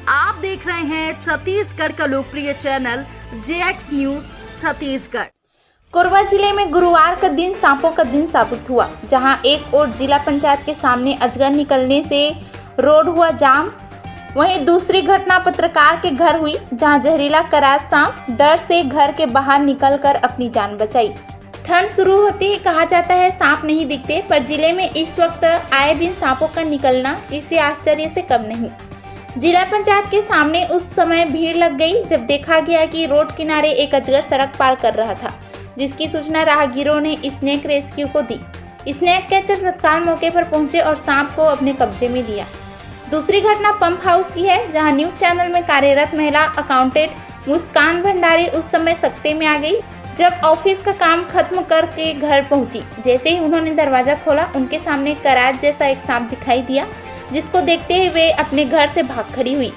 आप देख रहे हैं छत्तीसगढ़ का लोकप्रिय channel JX news Chhattisgarh. Korba जिले में गुरुवार का दिन सांपों का दिन साबित हुआ, जहां एक ओर जिला पंचायत के सामने अजगर निकलने से रोड हुआ जाम, वहीं दूसरी घटना पत्रकार के घर हुई, जहां जहरीला करात सांप डर से घर के बाहर निकलकर अपनी जान बचाई। ठंड शुरू होते ही कहा जाता है सांप नहीं दिखते, पर जिले में इस वक्त आए दिन सांपों का निकलना इसे आश्चर्य से कम नहीं। जिला पंचायत के सामने उस समय भीड़ लग गई जब देखा गया कि रोड किनारे एक अजगर सड़क पार कर रहा था, जिसकी सूचना राहगीरों ने स्नेक रेस्क्यू को दी। स्नेक कैचर तत्काल मौके पर पहुंचे और सांप को अपने कब्जे में लिया। दूसरी घटना पंप हाउस की है, जहां न्यूज चैनल में कार्यरत महिला अकाउंटेंट मुस्कान भंडारी उस समय सकते में आ गई जब ऑफिस का काम खत्म करके घर पहुंची। जैसे ही उन्होंने दरवाजा खोला, उनके सामने करात जैसा एक सांप दिखाई दिया, जिसको देखते ही वे अपने घर से भाग खड़ी हुई।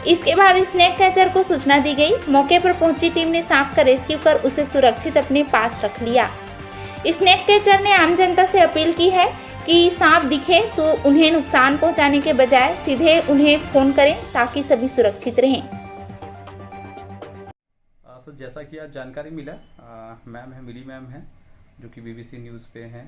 इसके बाद स्नेक कैचर को सूचना दी गई। मौके पर पहुंची टीम ने सांप का रेस्क्यू कर उसे सुरक्षित अपने पास रख लिया। स्नेक कैचर ने आम जनता से अपील की है कि सांप दिखे तो उन्हें नुकसान पहुंचाने के बजाय सीधे उन्हें फोन करें ताकि सभी सुरक्षित रहें। जैसा कि आज जानकारी मिला, मैम है, मिली मैम है, जो कि BBC न्यूज़ पे हैं,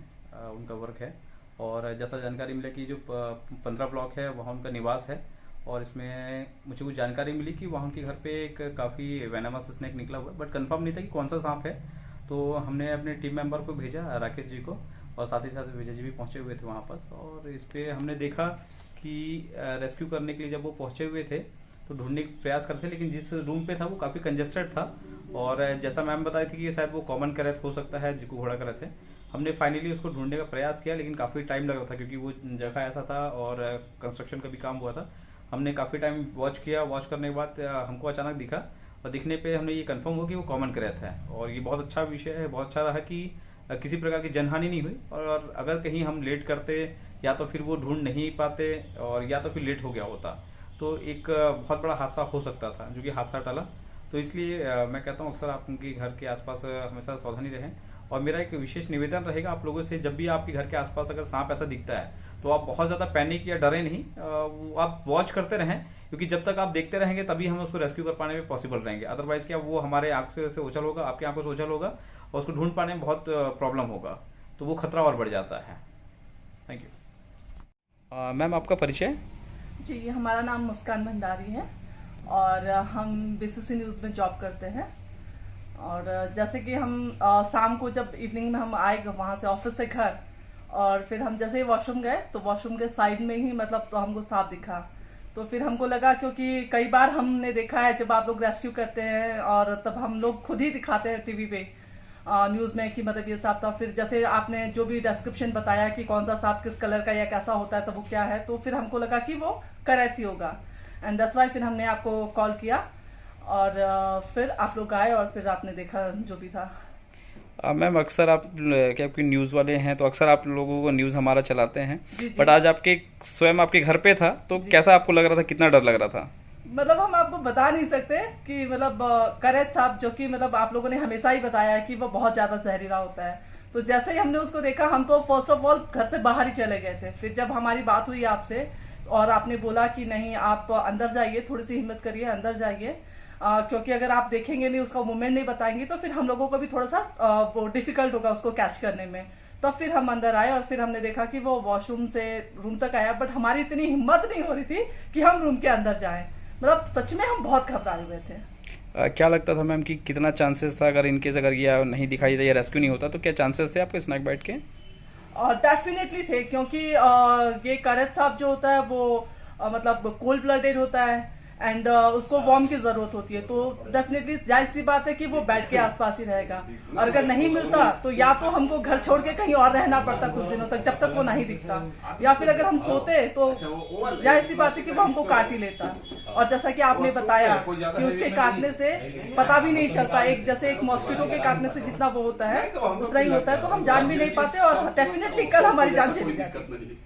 उनका वर्क है। और जैसा जानकारी मिला कि जो 15 ब्लॉक है वहाँ उनका निवास है, और इसमें मुझे कुछ जानकारी मिली कि वहाँ उनके घर पे एक काफ़ी वेनमस स्नेक निकला हुआ है, बट कंफर्म नहीं था कि कौन सा सांप है। तो हमने अपने टीम मेंबर को भेजा, राकेश जी को, और साथ ही साथ विजय जी भी पहुंचे हुए थे वहाँ पास। और इस पर हमने देखा कि रेस्क्यू करने के लिए जब वो पहुंचे हुए थे तो ढूंढने का प्रयास करते, लेकिन जिस रूम पे था वो काफ़ी कंजेस्टेड था, और जैसा मैम बता रही थी कि शायद वो कॉमन करत हो सकता है, जिसको घोड़ा करत है। हमने फाइनली उसको ढूंढने का प्रयास किया, लेकिन काफ़ी टाइम लग रहा था क्योंकि वो जगह ऐसा था और कंस्ट्रक्शन का भी काम हुआ था। हमने काफ़ी टाइम वॉच किया, वॉच करने के बाद हमको अचानक दिखा, और दिखने पे हमने ये कंफर्म हुआ कि वो कॉमन करत है। और ये बहुत अच्छा विषय है, बहुत अच्छा रहा कि किसी प्रकार की जनहानि नहीं हुई। और अगर कहीं हम लेट करते या तो फिर वो ढूंढ नहीं पाते, और या तो फिर लेट हो गया होता, तो एक बहुत बड़ा हादसा हो सकता था, जो कि हादसा टला। तो इसलिए मैं कहता हूँ अक्सर आप उनके घर के आसपास हमेशा सावधानी रहें। और मेरा एक विशेष निवेदन रहेगा आप लोगों से, जब भी आपके घर के आसपास अगर सांप ऐसा दिखता है तो आप बहुत ज्यादा पैनिक या डरे नहीं, आप वॉच करते रहें, क्योंकि जब तक आप देखते रहेंगे तभी हम उसको रेस्क्यू कर पाने में पॉसिबल रहेंगे। अदरवाइज क्या वो हमारे आंखों से ओझल होगा, आपकी आंखों से ओझल होगा, और उसको ढूंढ पाने में बहुत प्रॉब्लम होगा, तो वो खतरा और बढ़ जाता है। Thank you. मैम, आपका परिचय? जी, हमारा नाम मुस्कान भंडारी है और हम BCC न्यूज़ में जॉब करते हैं। और जैसे कि हम शाम को जब इवनिंग में हम आए वहाँ से ऑफिस से घर, और फिर हम जैसे ही वॉशरूम गए तो वॉशरूम के साइड में ही मतलब तो हमको सांप दिखा। तो फिर हमको लगा, क्योंकि कई बार हमने देखा है जब आप लोग रेस्क्यू करते हैं और तब हम लोग खुद ही दिखाते हैं टीवी पे न्यूज़ में कि मतलब ये सांप था। फिर जैसे आपने जो भी डिस्क्रिप्शन बताया कि कौन सा सांप किस कलर का या कैसा होता है, तो वो क्या है, तो फिर हमको लगा कि वो करैत ही होगा, एंड दैट्स व्हाई फिर हमने आपको कॉल किया, और फिर आप लोग आए और फिर आपने देखा जो भी था। मैम, अक्सर आप क्या आपके न्यूज़ वाले हैं, तो अक्सर आप लोगों को न्यूज़ हमारा चलाते हैं, बट आज आपके स्वयं आपके घर पे था, तो कैसा आपको लग रहा था, कितना डर लग रहा था? मतलब हम आपको बता नहीं सकते कि मतलब करैत सांप, जो कि मतलब आप लोगों ने हमेशा ही बताया है कि वो बहुत ज्यादा जहरीला होता है। तो जैसे ही हमने उसको देखा, हम तो फर्स्ट ऑफ ऑल घर से बाहर ही चले गए थे। फिर जब हमारी बात हुई आपसे और आपने बोला कि नहीं, आप अंदर जाइए, थोड़ी सी हिम्मत करिए, अंदर जाइए, क्योंकि अगर आप देखेंगे नहीं, उसका मूवमेंट नहीं बताएंगे, तो फिर हम लोगों को भी थोड़ा सा वो डिफिकल्ट होगा उसको कैच करने में। तब फिर हम अंदर आए और फिर हमने देखा कि वो वॉशरूम से रूम तक आया, बट हमारी इतनी हिम्मत नहीं हो रही थी कि हम रूम के अंदर जाएं। मतलब सच में हम बहुत घबराए हुए थे। क्या लगता था मैम कि कितना चांसेस था, अगर इनकेस अगर ये नहीं दिखाई देता या रेस्क्यू नहीं होता, तो क्या चांसेस थे आपके स्नैक बाइट के? डेफिनेटली थे, क्योंकि ये करैत सांप जो होता है वो मतलब कोल्ड ब्लडेड होता है, एंड उसको वार्म की जरूरत होती है। तो डेफिनेटली जाहिर सी बात है कि वो बेड के आसपास ही रहेगा, और अगर नहीं मिलता तो या तो हमको घर छोड़ के कहीं और रहना पड़ता कुछ दिनों तक, जब तक वो नहीं दिखता, या फिर अगर हम सोते तो जाहिर सी बात है कि वो हमको काट ही लेता। और जैसा कि आपने बताया कि उसके काटने से पता भी नहीं चलता, एक जैसे एक मॉस्किटो के काटने से जितना वो होता है उतना ही होता है, तो हम जान भी नहीं पाते, और डेफिनेटली कल हमारी जान चली जाती।